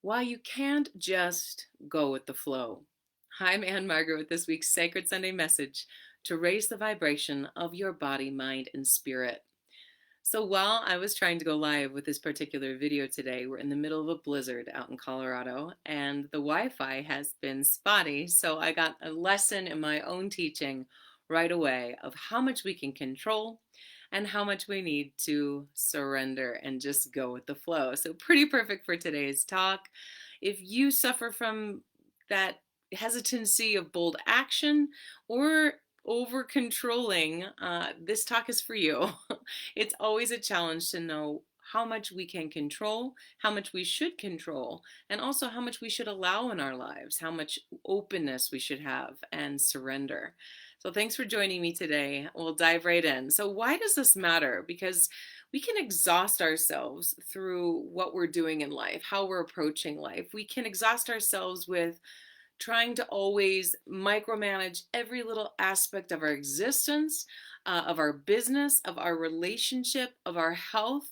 Why you can't just go with the flow. I'm Anne-Margaret with this week's Sacred Sunday message to raise the vibration of your body, mind, and spirit. So while I was trying to go live with this particular video today, we're in the middle of a blizzard out in Colorado, and the Wi-Fi has been spotty, so I got a lesson in my own teaching right away of how much we can control and how much we need to surrender and just go with the flow. So pretty perfect for today's talk. If you suffer from that hesitancy of bold action or over controlling, this talk is for you. It's always a challenge to know how much we can control, how much we should control, and also how much we should allow in our lives, how much openness we should have and surrender. So thanks for joining me today. We'll dive right in. So why does this matter? Because we can exhaust ourselves through what we're doing in life, how we're approaching life. We can exhaust ourselves with trying to always micromanage every little aspect of our existence, of our business, of our relationship, of our health.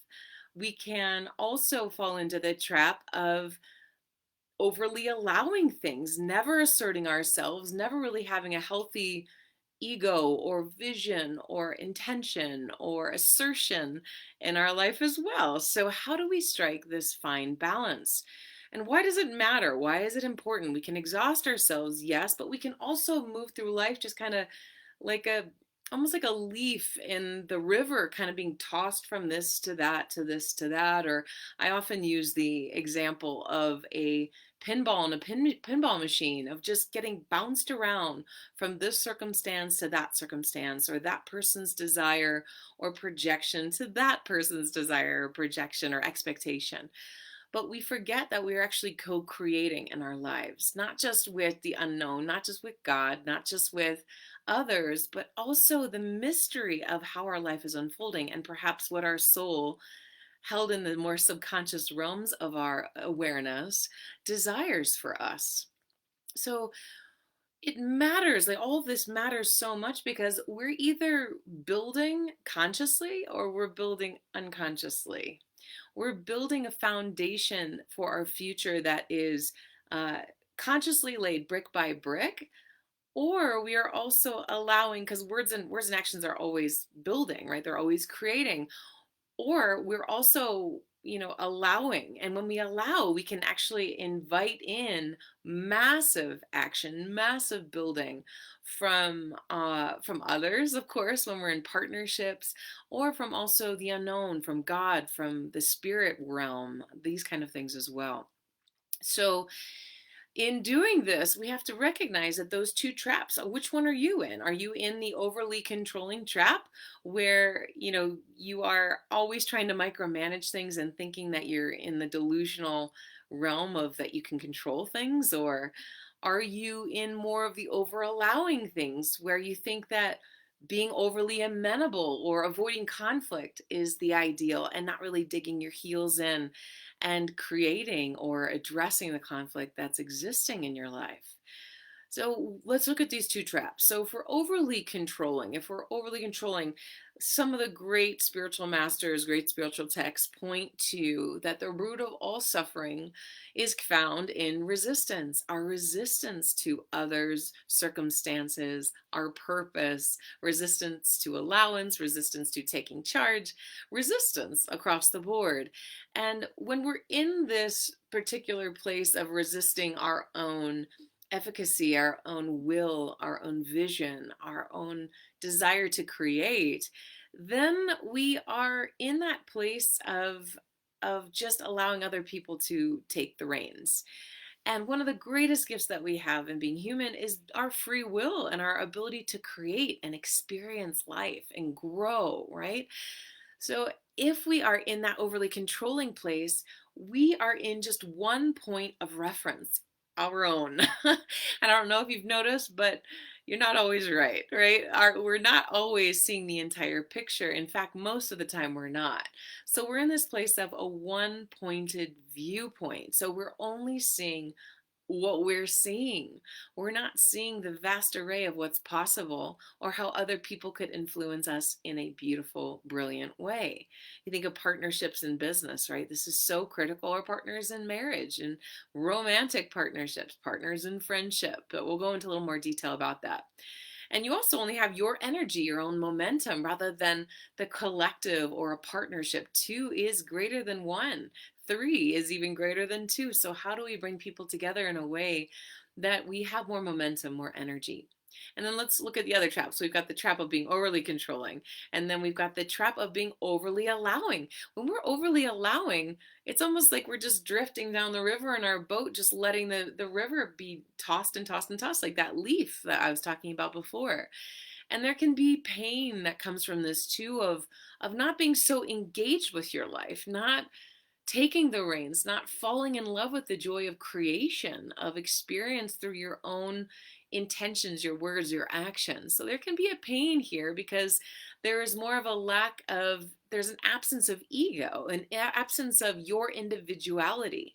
We can also fall into the trap of overly allowing things, never asserting ourselves, never really having a healthy ego or vision or intention or assertion in our life as well. So, how do we strike this fine balance? And why does it matter? Why is it important? We can exhaust ourselves, yes, but we can also move through life just kind of like a almost like a leaf in the river, kind of being tossed from this to that to this to that. Or I often use the example of a pinball and a pinball machine, of just getting bounced around from this circumstance to that circumstance, or that person's desire or projection to that person's desire or projection or expectation. But we forget that we're actually co-creating in our lives, not just with the unknown, not just with God, not just with others, but also the mystery of how our life is unfolding, and perhaps what our soul, held in the more subconscious realms of our awareness, desires for us. So it matters, like all of this matters so much, because we're either building consciously or we're building unconsciously. We're building a foundation for our future that is uh, consciously laid brick by brick, or we are also allowing, because words and actions are always building, right? They're always creating. Or we're also, allowing. And when we allow, we can actually invite in massive action, massive building from others, of course, when we're in partnerships, or from also the unknown, from God, from the spirit realm, these kind of things as well. So in doing this, we have to recognize that those two traps, which one are you in? Are you in the overly controlling trap, where, you are always trying to micromanage things and thinking that you're in the delusional realm of that you can control things? Or are you in more of the over allowing things, where you think that being overly amenable or avoiding conflict is the ideal, and not really digging your heels in and creating or addressing the conflict that's existing in your life? So let's look at these two traps. So if we're overly controlling, some of the great spiritual masters, great spiritual texts point to that the root of all suffering is found in resistance, our resistance to others, circumstances, our purpose, resistance to allowance, resistance to taking charge, resistance across the board. And when we're in this particular place of resisting our own efficacy, our own will, our own vision, our own desire to create, then we are in that place of just allowing other people to take the reins. And one of the greatest gifts that we have in being human is our free will and our ability to create and experience life and grow, right? So if we are in that overly controlling place, we are in just one point of reference, our own. And I don't know if you've noticed, but you're not always right, right? We're not always seeing the entire picture. In fact, most of the time we're not. So we're in this place of a one-pointed viewpoint. So we're only seeing what we're seeing. We're not seeing the vast array of what's possible or how other people could influence us in a beautiful, brilliant way. You think of partnerships in business, right? This is so critical, or partners in marriage and romantic partnerships, partners in friendship, but we'll go into a little more detail about that. And you also only have your energy, your own momentum, rather than the collective or a partnership. Two is greater than one. Three is even greater than two. So how do we bring people together in a way that we have more momentum, more energy? And then let's look at the other trap. So we've got the trap of being overly controlling, and then we've got the trap of being overly allowing. When we're overly allowing, it's almost like we're just drifting down the river in our boat, just letting the river be tossed and tossed and tossed, like that leaf that I was talking about before. And there can be pain that comes from this too, of not being so engaged with your life, not taking the reins, not falling in love with the joy of creation, of experience through your own intentions, your words, your actions. So there can be a pain here because there is more of a lack of, there's an absence of ego, an absence of your individuality.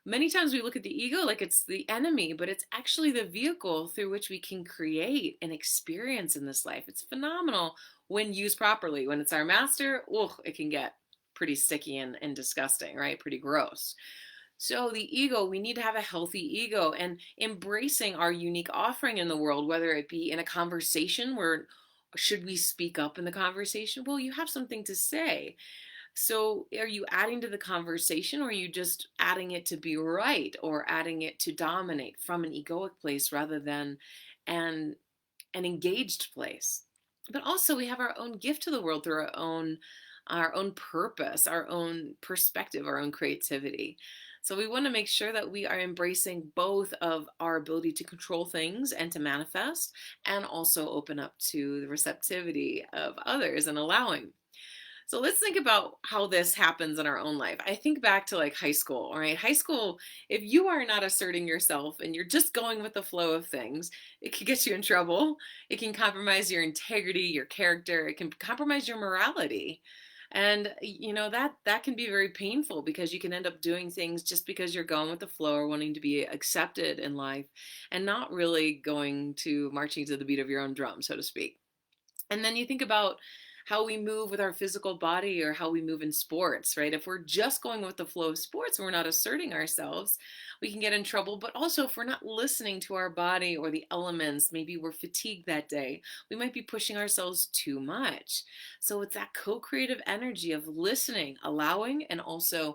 Many times we look at the ego like it's the enemy, but it's actually the vehicle through which we can create an experience in this life. It's phenomenal when used properly. When it's our master, oh, it can get pretty sticky and disgusting, right? Pretty gross. So the ego, we need to have a healthy ego and embracing our unique offering in the world, whether it be in a conversation where should we speak up in the conversation? Well, you have something to say. So are you adding to the conversation, or are you just adding it to be right, or adding it to dominate from an egoic place rather than an engaged place? But also we have our own gift to the world through our own purpose, our own perspective, our own creativity. So we want to make sure that we are embracing both of our ability to control things and to manifest, and also open up to the receptivity of others and allowing. So let's think about how this happens in our own life. I think back to like high school, all right? High school, if you are not asserting yourself and you're just going with the flow of things, it can get you in trouble. It can compromise your integrity, your character. It can compromise your morality. And you know that can be very painful because you can end up doing things just because you're going with the flow or wanting to be accepted in life and not really going to marching to the beat of your own drum, so to speak. And then you think about how we move with our physical body or how we move in sports, right? If we're just going with the flow of sports and we're not asserting ourselves, we can get in trouble. But also, if we're not listening to our body or the elements, maybe we're fatigued that day, we might be pushing ourselves too much. So it's that co-creative energy of listening, allowing, and also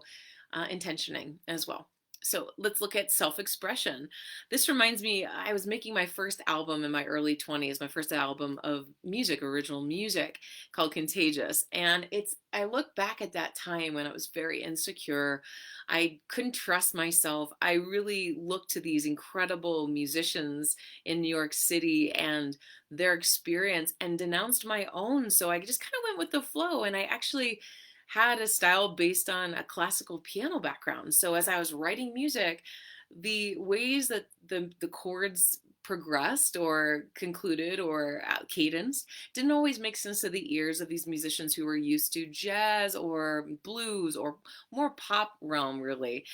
intentioning as well. So let's look at self-expression. This reminds me, I was making my first album in my early 20s, my first album of music, original music, called Contagious. And I look back at that time when I was very insecure. I couldn't trust myself. I really looked to these incredible musicians in New York City and their experience and denounced my own. So I just kind of went with the flow, and I actually had a style based on a classical piano background. So as I was writing music, the ways that the chords progressed or concluded or cadence didn't always make sense to the ears of these musicians who were used to jazz or blues or more pop realm, really.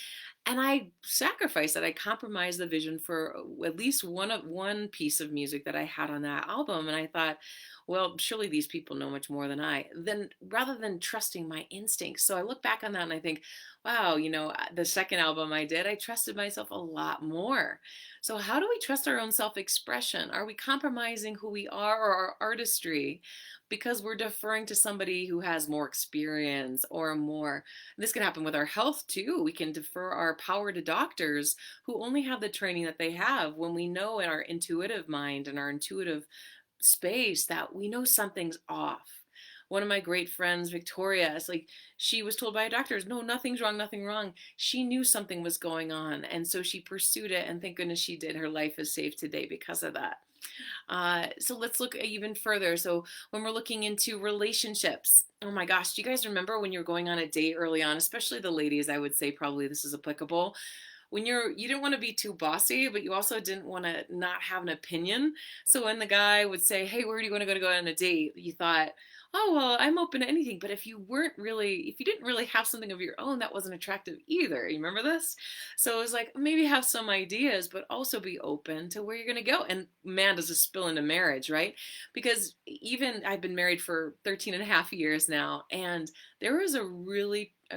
And I sacrificed that. I compromised the vision for at least one piece of music that I had on that album. And I thought, well, surely these people know much more than I. Then rather than trusting my instincts. So I look back on that and I think, wow, the second album I did, I trusted myself a lot more. So how do we trust our own self-expression? Are we compromising who we are or our artistry because we're deferring to somebody who has more experience or more? This can happen with our health too. We can defer our power to doctors who only have the training that they have, when we know in our intuitive mind and our intuitive space that we know something's off. One of my great friends, Victoria, it's like she was told by a doctor, no, nothing's wrong, nothing wrong. She knew something was going on, and so she pursued it, and thank goodness she did. Her life is saved today because of that. So let's look even further. So when we're looking into relationships, oh my gosh, do you guys remember when you're going on a date early on, especially the ladies? I would say probably this is applicable. When you didn't want to be too bossy, but you also didn't want to not have an opinion. So when the guy would say, hey, where do you want to go on a date? You thought, oh, well, I'm open to anything. But if you didn't really have something of your own, that wasn't attractive either. You remember this? So it was like, maybe have some ideas, but also be open to where you're going to go. And man, does this spill into marriage, right? Because even I've been married for 13 and a half years now, and there was a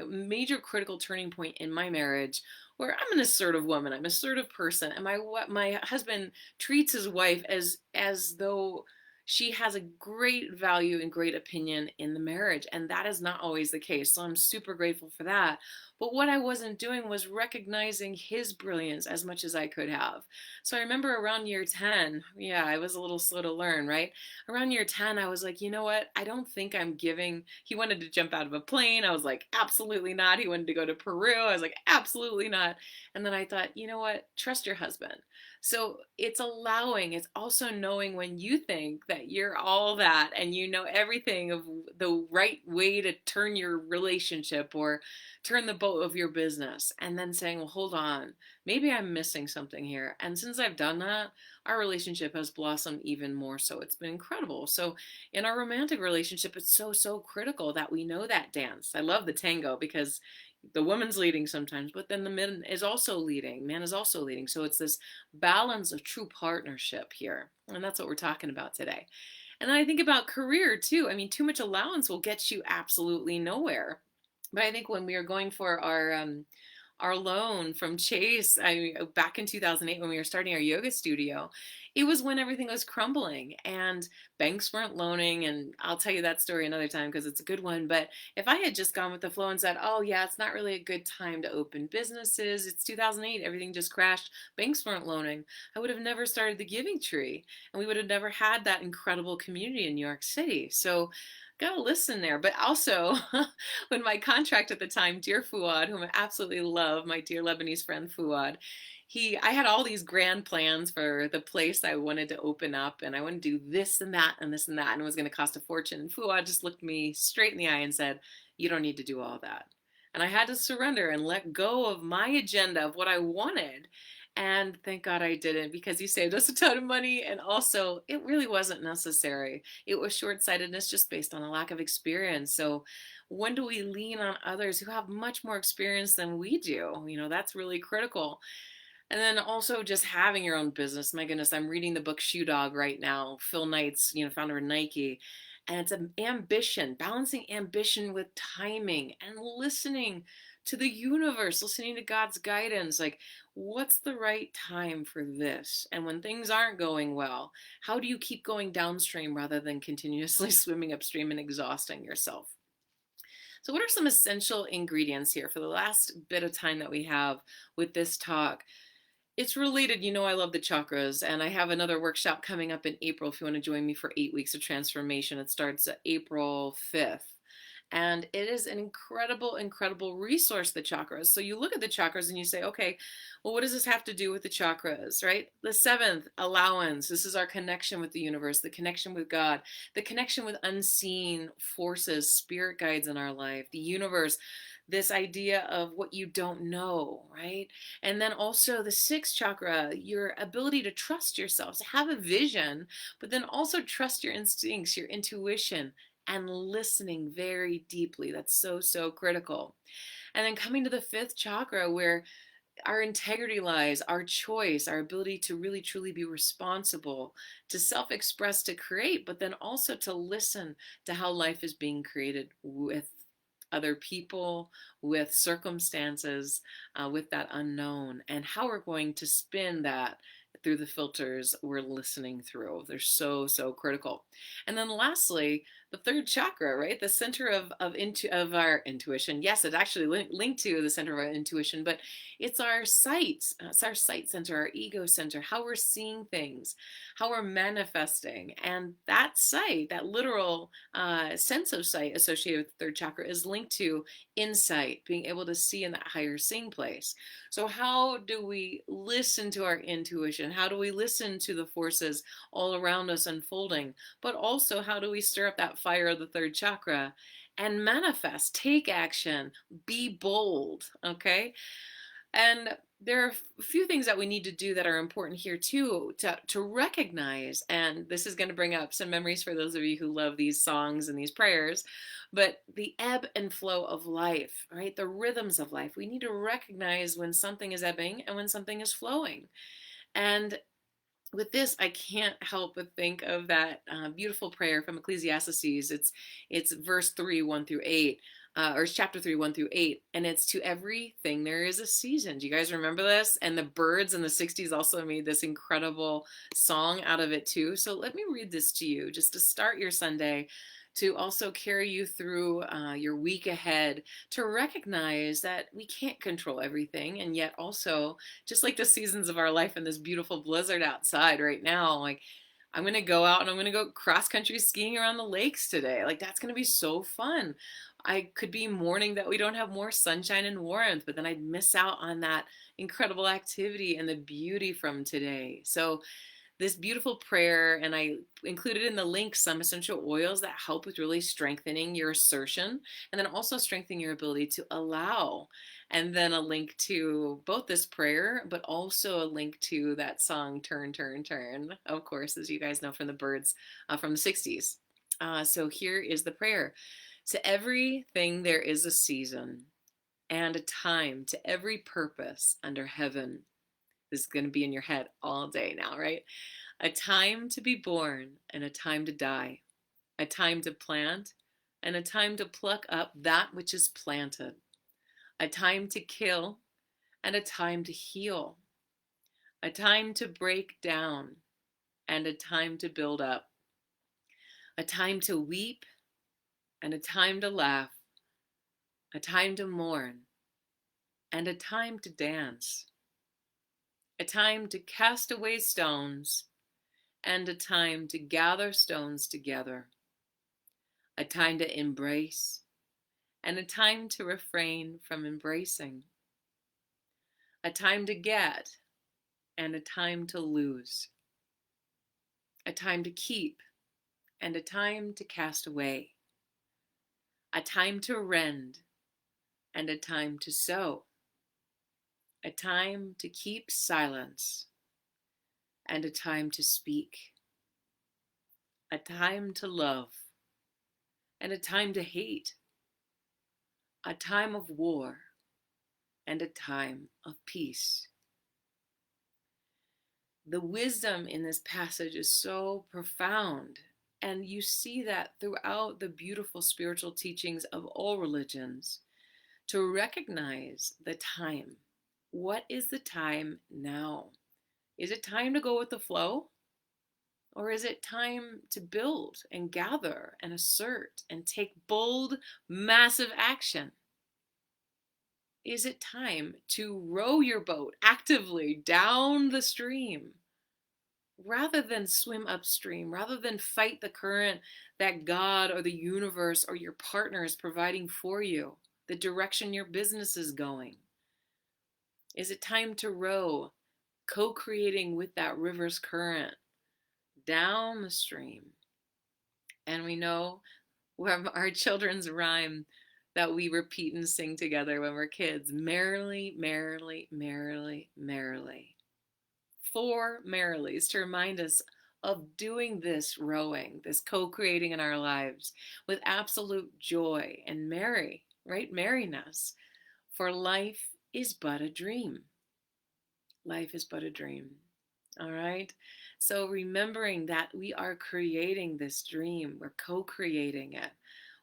major critical turning point in my marriage where I'm an assertive woman, I'm an assertive person, and my husband treats his wife as though she has a great value and great opinion in the marriage, and that is not always the case. So I'm super grateful for that. But what I wasn't doing was recognizing his brilliance as much as I could have. So I remember around year 10, yeah, I was a little slow to learn, right? Around year 10, I was like, you know what? I don't think I'm giving. He wanted to jump out of a plane. I was like, absolutely not. He wanted to go to Peru. I was like, absolutely not. And then I thought, you know what? Trust your husband. So it's also knowing when you think that you're all that and you know everything of the right way to turn your relationship or turn the boat of your business, and then saying, well, hold on, maybe I'm missing something here. And since I've done that, our relationship has blossomed even more. So it's been incredible. So in our romantic relationship, it's so critical that we know that dance. I love the tango because the woman's leading sometimes, but then the man is also leading. So it's this balance of true partnership here. And that's what we're talking about today. And then I think about career too. I mean, too much allowance will get you absolutely nowhere. But I think when we are going for our loan from Chase, back in 2008 when we were starting our yoga studio, it was when everything was crumbling and banks weren't loaning. And I'll tell you that story another time because it's a good one. But if I had just gone with the flow and said, oh, yeah, it's not really a good time to open businesses, it's 2008, everything just crashed, banks weren't loaning, I would have never started the Giving Tree. And we would have never had that incredible community in New York City. So gotta listen there. But also, when my contract at the time, dear Fuad, whom I absolutely love, my dear Lebanese friend Fuad, I had all these grand plans for the place I wanted to open up, and I wanted to do this and that and this and that, and it was going to cost a fortune. And Fuad just looked me straight in the eye and said, you don't need to do all that. And I had to surrender and let go of my agenda of what I wanted. And thank God I didn't, because he saved us a ton of money. And also, it really wasn't necessary. It was short sightedness just based on a lack of experience. So, when do we lean on others who have much more experience than we do? That's really critical. And then also just having your own business. My goodness, I'm reading the book Shoe Dog right now. Phil Knight's, founder of Nike. And it's an ambition, balancing ambition with timing and listening to the universe, listening to God's guidance. Like, what's the right time for this? And when things aren't going well, how do you keep going downstream rather than continuously swimming upstream and exhausting yourself? So, what are some essential ingredients here for the last bit of time that we have with this talk? It's related. I love the chakras, and I have another workshop coming up in April if you want to join me for 8 weeks of transformation. It starts April 5th. And it is an incredible resource, the chakras. So you look at the chakras and you say, okay, well, what does this have to do with the chakras, right? The seventh, allowance. This is our connection with the universe, the connection with God, the connection with unseen forces, spirit guides in our life, the universe, this idea of what you don't know, right? And then also the sixth chakra, your ability to trust yourself, to have a vision, but then also trust your instincts, your intuition, and listening very deeply. That's so critical. And then coming to the fifth chakra, where our integrity lies, our choice, our ability to really truly be responsible, to self express, to create, but then also to listen to how life is being created with other people, with circumstances, with that unknown, and how we're going to spin that through the filters we're listening through. They're so critical. And then lastly, the third chakra, right? The center of our intuition. Yes, it's actually linked to the center of our intuition, but it's our sight. It's our sight center, our ego center, how we're seeing things, how we're manifesting. And that sight, that literal sense of sight associated with the third chakra, is linked to insight, being able to see in that higher seeing place. So how do we listen to our intuition? How do we listen to the forces all around us unfolding? But also, how do we stir up that fire of the third chakra and manifest, take action, be bold, okay? And there are a few things that we need to do that are important here too, to recognize, and this is going to bring up some memories for those of you who love these songs and these prayers, but the ebb and flow of life, right? The rhythms of life. We need to recognize when something is ebbing and when something is flowing. And with this, I can't help but think of that beautiful prayer from Ecclesiastes. It's verse 3, 1 through 8, or it's chapter 3, 1 through 8, and it's to everything there is a season. Do you guys remember this? And the Birds in the 60s also made this incredible song out of it too. So let me read this to you just to start your Sunday, to also carry you through your week ahead, to recognize that we can't control everything, and yet also, just like the seasons of our life in this beautiful blizzard outside right now, like I'm going to go out and I'm going to go cross country skiing around the lakes today. Like that's going to be so fun. I could be mourning that we don't have more sunshine and warmth, but then I'd miss out on that incredible activity and the beauty from today. So this beautiful prayer, and I included in the link some essential oils that help with really strengthening your assertion and then also strengthening your ability to allow. And then a link to both this prayer, but also a link to that song, Turn, Turn, Turn, of course, as you guys know from the Birds from the 60s. So here is the prayer. To everything there is a season and a time to every purpose under heaven. This is going to be in your head all day now, right? A time to be born and a time to die, a time to plant and a time to pluck up that which is planted, a time to kill and a time to heal, a time to break down and a time to build up, a time to weep and a time to laugh, a time to mourn and a time to dance, a time to cast away stones and a time to gather stones together, a time to embrace and a time to refrain from embracing, a time to get and a time to lose, a time to keep and a time to cast away, a time to rend and a time to sow, a time to keep silence and a time to speak, a time to love and a time to hate, a time of war and a time of peace. The wisdom in this passage is so profound, and you see that throughout the beautiful spiritual teachings of all religions, to recognize the time. What is the time now? Is it time to go with the flow? Or is it time to build and gather and assert and take bold, massive action? Is it time to row your boat actively down the stream rather than swim upstream, rather than fight the current that God or the universe or your partner is providing for you, the direction your business is going? Is it time to row, co-creating with that river's current down the stream? And we know from our children's rhyme that we repeat and sing together when we're kids, merrily, merrily, merrily, merrily. 4 merrilies to remind us of doing this rowing, this co-creating in our lives with absolute joy and merry, right? Merriness. For life is but a dream. Life is but a dream. All right. So remembering that we are creating this dream, we're co-creating it.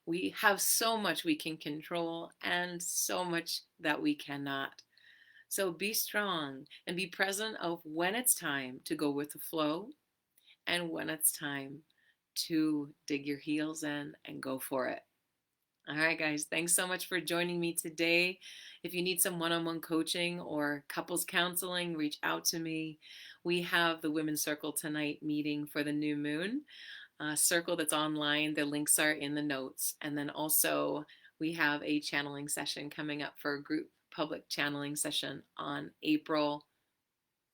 We have so much we can control and so much that we cannot. So be strong and be present of when it's time to go with the flow and when it's time to dig your heels in and go for it. All right, guys, thanks so much for joining me today. If you need some one-on-one coaching or couples counseling, reach out to me. We have the Women's Circle tonight meeting for the new moon. Circle that's online. The links are in the notes. And then also we have a channeling session coming up for a group public channeling session on April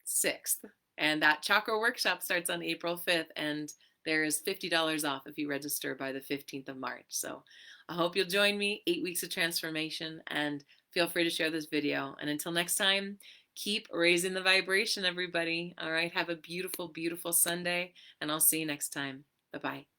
6th. And that chakra workshop starts on April 5th. And there is $50 off if you register by the 15th of March. So I hope you'll join me. 8 weeks of transformation and feel free to share this video. And until next time, keep raising the vibration, everybody. All right, have a beautiful, beautiful Sunday, and I'll see you next time. Bye-bye.